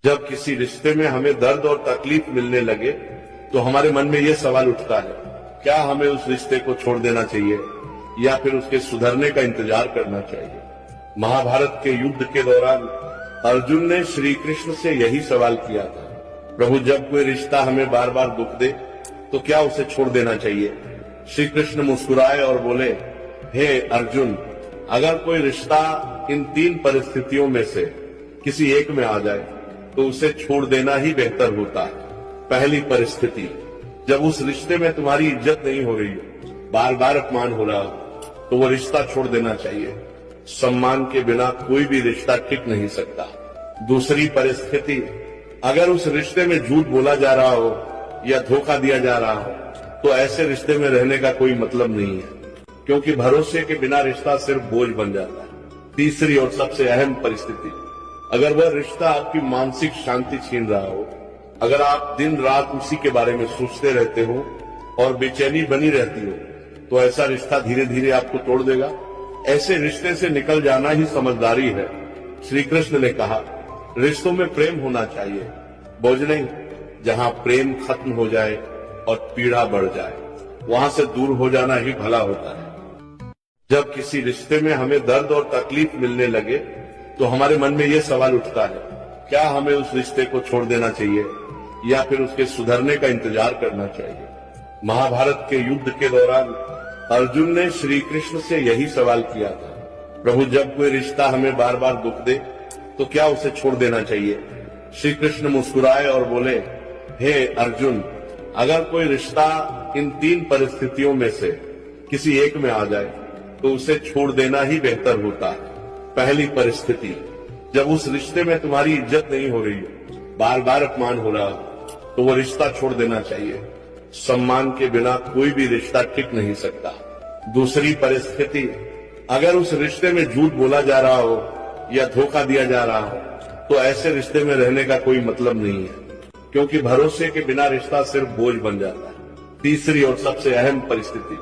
जब किसी रिश्ते में हमें दर्द और तकलीफ मिलने लगे तो हमारे मन में ये सवाल उठता है, क्या हमें उस रिश्ते को छोड़ देना चाहिए या फिर उसके सुधरने का इंतजार करना चाहिए। महाभारत के युद्ध के दौरान अर्जुन ने श्री कृष्ण से यही सवाल किया था, प्रभु जब कोई रिश्ता हमें बार बार दुख दे तो क्या उसे छोड़ देना चाहिए। श्री कृष्ण मुस्कुराए और बोले, हे अर्जुन, अगर कोई रिश्ता इन 3 परिस्थितियों में से किसी एक में आ जाए तो उसे छोड़ देना ही बेहतर होता है। पहली परिस्थिति, जब उस रिश्ते में तुम्हारी इज्जत नहीं हो रही हो, बार बार अपमान हो रहा हो, तो वो रिश्ता छोड़ देना चाहिए। सम्मान के बिना कोई भी रिश्ता टिक नहीं सकता। दूसरी परिस्थिति, अगर उस रिश्ते में झूठ बोला जा रहा हो या धोखा दिया जा रहा हो तो ऐसे रिश्ते में रहने का कोई मतलब नहीं है, क्योंकि भरोसे के बिना रिश्ता सिर्फ बोझ बन जाता है। तीसरी और सबसे अहम परिस्थिति, अगर वह रिश्ता आपकी मानसिक शांति छीन रहा हो, अगर आप दिन रात उसी के बारे में सोचते रहते हो और बेचैनी बनी रहती हो, तो ऐसा रिश्ता धीरे धीरे आपको तोड़ देगा। ऐसे रिश्ते से निकल जाना ही समझदारी है। श्री कृष्ण ने कहा, रिश्तों में प्रेम होना चाहिए, बोझ नहीं। जहां प्रेम खत्म हो जाए और पीड़ा बढ़ जाए, वहां से दूर हो जाना ही भला होता है। जब किसी रिश्ते में हमें दर्द और तकलीफ मिलने लगे तो हमारे मन में ये सवाल उठता है, क्या हमें उस रिश्ते को छोड़ देना चाहिए या फिर उसके सुधरने का इंतजार करना चाहिए। महाभारत के युद्ध के दौरान अर्जुन ने श्री कृष्ण से यही सवाल किया था, प्रभु जब कोई रिश्ता हमें बार बार दुख दे तो क्या उसे छोड़ देना चाहिए। श्री कृष्ण मुस्कुराए और बोले, हे अर्जुन, अगर कोई रिश्ता इन 3 परिस्थितियों में से किसी एक में आ जाए तो उसे छोड़ देना ही बेहतर होता है। पहली परिस्थिति, जब उस रिश्ते में तुम्हारी इज्जत नहीं हो रही हो, बार बार अपमान हो रहा हो, तो वो रिश्ता छोड़ देना चाहिए। सम्मान के बिना कोई भी रिश्ता टिक नहीं सकता। दूसरी परिस्थिति, अगर उस रिश्ते में झूठ बोला जा रहा हो या धोखा दिया जा रहा हो तो ऐसे रिश्ते में रहने का कोई मतलब नहीं है, क्योंकि भरोसे के बिना रिश्ता सिर्फ बोझ बन जाता है। तीसरी और सबसे अहम परिस्थिति,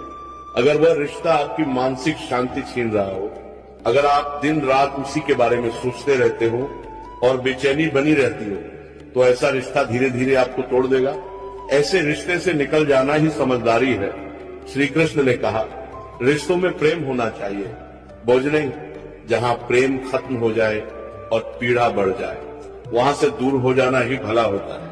अगर वह रिश्ता आपकी मानसिक शांति छीन रहा हो, अगर आप दिन रात उसी के बारे में सोचते रहते हो और बेचैनी बनी रहती हो, तो ऐसा रिश्ता धीरे धीरे आपको तोड़ देगा। ऐसे रिश्ते से निकल जाना ही समझदारी है। श्री कृष्ण ने कहा, रिश्तों में प्रेम होना चाहिए, बोझ नहीं। जहां प्रेम खत्म हो जाए और पीड़ा बढ़ जाए, वहां से दूर हो जाना ही भला होता है।